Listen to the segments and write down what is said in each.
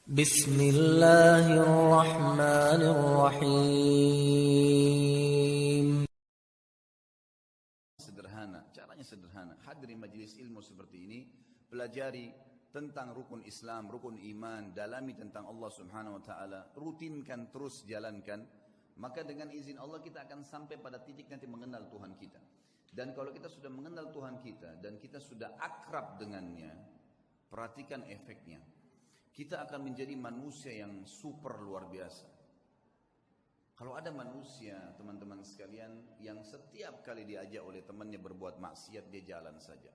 Bismillahirrahmanirrahim. Sederhana, caranya sederhana. Hadiri majelis ilmu seperti ini, pelajari tentang rukun Islam, rukun iman, dalami tentang Allah Subhanahu wa taala, rutinkan terus jalankan, maka dengan izin Allah kita akan sampai pada titik nanti mengenal Tuhan kita. Dan kalau kita sudah mengenal Tuhan kita dan kita sudah akrab dengannya, perhatikan efeknya. Kita akan menjadi manusia yang super luar biasa. Kalau ada manusia, teman-teman sekalian, yang setiap kali diajak oleh temannya berbuat maksiat, dia jalan saja.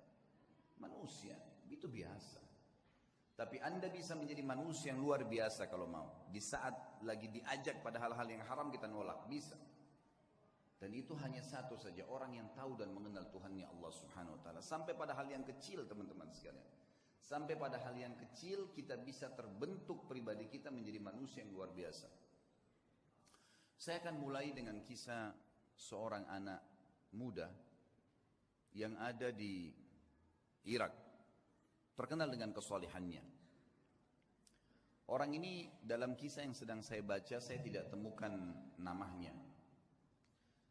Manusia, itu biasa. Tapi Anda bisa menjadi manusia yang luar biasa kalau mau. Di saat lagi diajak pada hal-hal yang haram, kita nolak, bisa. Dan itu hanya satu saja, orang yang tahu dan mengenal Tuhannya Allah Subhanahu wa taala. Sampai pada hal yang kecil, teman-teman sekalian. Sampai pada hal yang kecil kita bisa terbentuk pribadi kita menjadi manusia yang luar biasa. Saya akan mulai dengan kisah seorang anak muda yang ada di Irak, terkenal dengan kesalehannya. Orang ini dalam kisah yang sedang saya baca, saya tidak temukan namanya.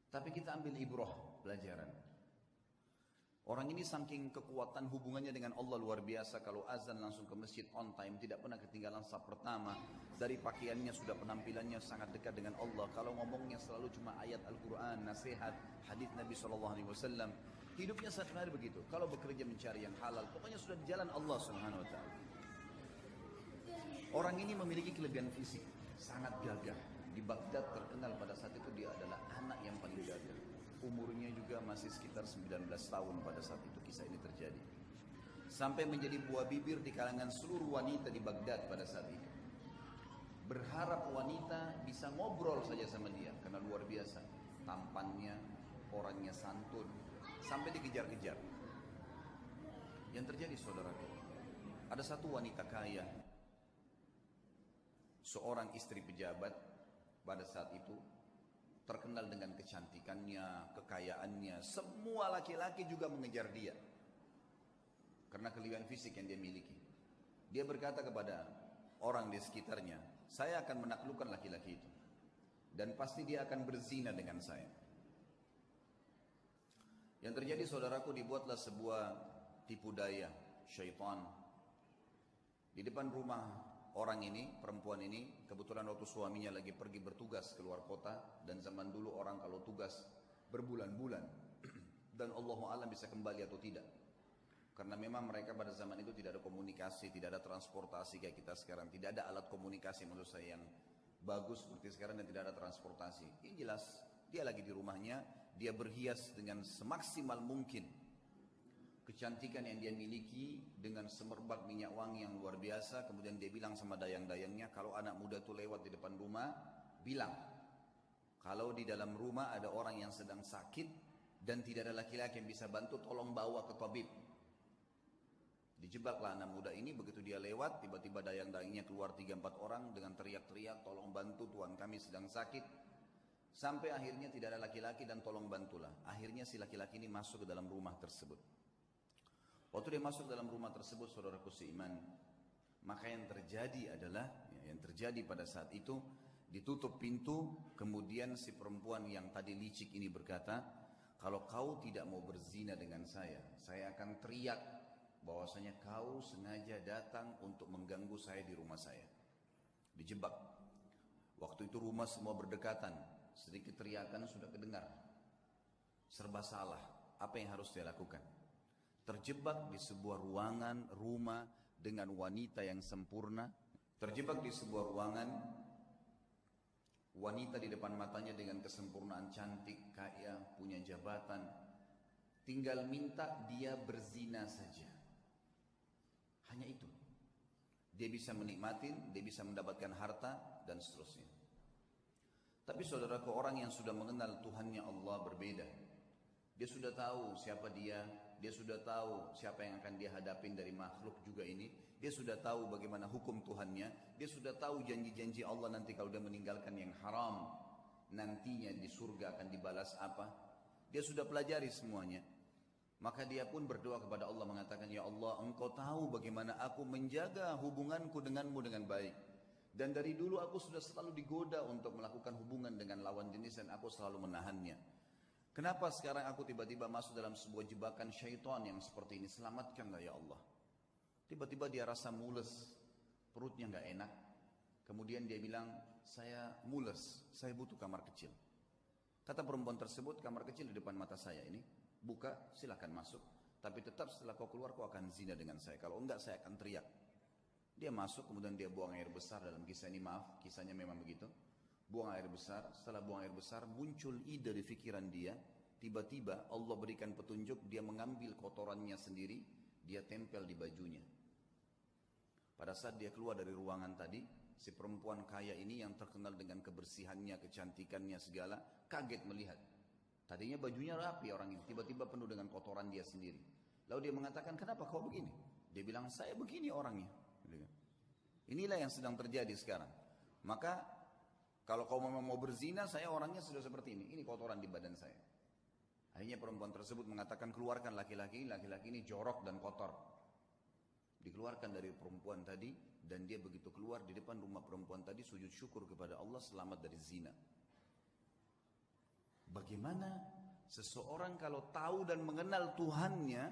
Tapi kita ambil ibrah, pelajaran. Orang ini saking kekuatan hubungannya dengan Allah luar biasa. Kalau azan langsung ke masjid on time, tidak pernah ketinggalan saf pertama. Dari pakaiannya sudah penampilannya sangat dekat dengan Allah. Kalau ngomongnya selalu cuma ayat Al-Quran, nasihat, hadis Nabi SAW. Hidupnya sehari-hari begitu. Kalau bekerja mencari yang halal, pokoknya sudah di jalan Allah Subhanahu wa taala. Orang ini memiliki kelebihan fisik, sangat gagah. Di Baghdad terkenal pada saat itu dia adalah anak yang paling gagah. Umurnya juga masih sekitar 19 tahun pada saat itu kisah ini terjadi. Sampai menjadi buah bibir di kalangan seluruh wanita di Baghdad pada saat itu. Berharap wanita bisa ngobrol saja sama dia karena luar biasa. Tampannya, orangnya santun, sampai dikejar-kejar. Yang terjadi saudaraku, ada satu wanita kaya, seorang istri pejabat pada saat itu, terkenal dengan kecantikannya, kekayaannya. Semua laki-laki juga mengejar dia karena kelebihan fisik yang dia miliki. Dia berkata kepada orang di sekitarnya, saya akan menaklukkan laki-laki itu dan pasti dia akan berzina dengan saya. Yang terjadi saudaraku, dibuatlah sebuah tipu daya syaitan di depan rumah orang ini, perempuan ini. Kebetulan waktu suaminya lagi pergi bertugas keluar kota, dan zaman dulu orang kalau tugas berbulan-bulan dan Allahu a'lam bisa kembali atau tidak, karena memang mereka pada zaman itu tidak ada komunikasi, tidak ada transportasi kayak kita sekarang, tidak ada alat komunikasi menurut saya yang bagus seperti sekarang, dan tidak ada transportasi. Yang jelas dia lagi di rumahnya, dia berhias dengan semaksimal mungkin. Kecantikan yang dia miliki dengan semerbak minyak wangi yang luar biasa. Kemudian dia bilang sama dayang-dayangnya, kalau anak muda itu lewat di depan rumah, bilang kalau di dalam rumah ada orang yang sedang sakit dan tidak ada laki-laki yang bisa bantu, tolong bawa ke tabib. Dijebaklah anak muda ini. Begitu dia lewat, tiba-tiba dayang-dayangnya keluar 3-4 orang dengan teriak-teriak, tolong bantu, tuan kami sedang sakit. Sampai akhirnya tidak ada laki-laki dan tolong bantulah. Akhirnya si laki-laki ini masuk ke dalam rumah tersebut. Waktu dia masuk dalam rumah tersebut, saudaraku seiman, maka yang terjadi adalah, yang terjadi pada saat itu, ditutup pintu. Kemudian si perempuan yang tadi licik ini berkata, kalau kau tidak mau berzina dengan saya akan teriak bahwasanya kau sengaja datang untuk mengganggu saya di rumah saya. Dijebak. Waktu itu rumah semua berdekatan, sedikit teriakan sudah kedengar. Serba salah, apa yang harus dia lakukan? Terjebak di sebuah ruangan rumah dengan wanita yang sempurna. Terjebak di sebuah ruangan, wanita di depan matanya dengan kesempurnaan, cantik, kaya, punya jabatan. Tinggal minta dia berzina saja. Hanya itu. Dia bisa menikmatin, dia bisa mendapatkan harta dan seterusnya. Tapi saudaraku, orang yang sudah mengenal Tuhannya Allah berbeda. Dia sudah tahu siapa dia sudah tahu siapa yang akan dia hadapin dari makhluk juga ini. Dia sudah tahu bagaimana hukum Tuhannya. Dia sudah tahu janji-janji Allah nanti kalau dia meninggalkan yang haram, nantinya di surga akan dibalas apa. Dia sudah pelajari semuanya. Maka dia pun berdoa kepada Allah mengatakan, ya Allah, engkau tahu bagaimana aku menjaga hubunganku denganmu dengan baik. Dan dari dulu aku sudah selalu digoda untuk melakukan hubungan dengan lawan jenis dan aku selalu menahannya. Kenapa sekarang aku tiba-tiba masuk dalam sebuah jebakan syaitan yang seperti ini? Selamatkanlah ya Allah. Tiba-tiba dia rasa mules, perutnya nggak enak. Kemudian dia bilang, saya mules, saya butuh kamar kecil. Kata perempuan tersebut, kamar kecil di depan mata saya ini, buka, silakan masuk. Tapi tetap setelah kau keluar, kau akan zina dengan saya. Kalau enggak, saya akan teriak. Dia masuk, kemudian dia buang air besar. Dalam kisah ini, maaf, kisahnya memang begitu. Buang air besar, setelah buang air besar, muncul ide di pikiran dia. Tiba-tiba Allah berikan petunjuk, dia mengambil kotorannya sendiri, dia tempel di bajunya. Pada saat dia keluar dari ruangan tadi, si perempuan kaya ini yang terkenal dengan kebersihannya, kecantikannya segala, kaget melihat. Tadinya bajunya rapi orang ini, tiba-tiba penuh dengan kotoran dia sendiri. Lalu dia mengatakan, kenapa kau begini? Dia bilang, saya begini orangnya. Inilah yang sedang terjadi sekarang. Maka kalau kau mau berzina, saya orangnya sudah seperti ini. Ini kotoran di badan saya. Akhirnya perempuan tersebut mengatakan, keluarkan laki-laki ini jorok dan kotor. Dikeluarkan dari perempuan tadi, dan dia begitu keluar di depan rumah perempuan tadi, sujud syukur kepada Allah selamat dari zina. Bagaimana seseorang kalau tahu dan mengenal Tuhannya,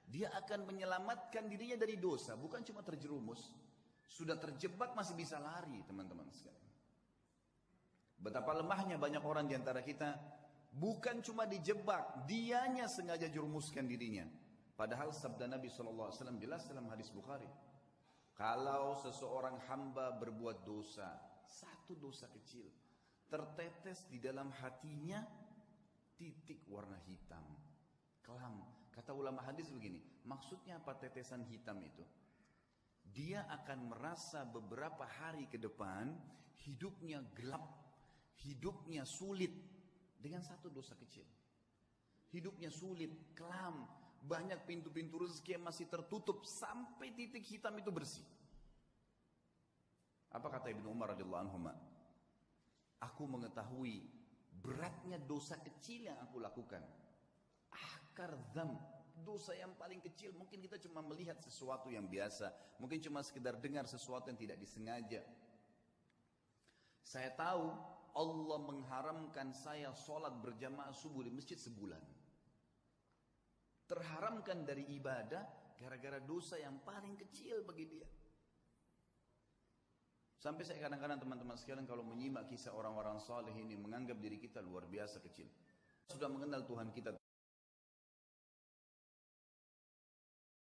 dia akan menyelamatkan dirinya dari dosa, bukan cuma terjerumus, sudah terjebak masih bisa lari, teman-teman sekalian. Betapa lemahnya banyak orang di antara kita, bukan cuma dijebak, dianya sengaja jerumuskan dirinya. Padahal sabda Nabi SAW jelas dalam hadis Bukhari, kalau seseorang hamba berbuat dosa, satu dosa kecil, tertetes di dalam hatinya titik warna hitam, kelam. Kata ulama hadis begini, maksudnya apa tetesan hitam itu? Dia akan merasa beberapa hari ke depan hidupnya gelap, hidupnya sulit dengan satu dosa kecil. Hidupnya sulit, kelam, banyak pintu-pintu rezeki yang masih tertutup sampai titik hitam itu bersih. Apa kata Ibnu Umar radhiyallahu anhu? Aku mengetahui beratnya dosa kecil yang aku lakukan. Akar dzam, dosa yang paling kecil, mungkin kita cuma melihat sesuatu yang biasa, mungkin cuma sekedar dengar sesuatu yang tidak disengaja. Saya tahu Allah mengharamkan saya sholat berjamaah subuh di masjid sebulan. Terharamkan dari ibadah gara-gara dosa yang paling kecil bagi dia. Sampai saya kadang-kadang teman-teman sekalian kalau menyimak kisah orang-orang saleh ini menganggap diri kita luar biasa kecil. Sudah mengenal Tuhan kita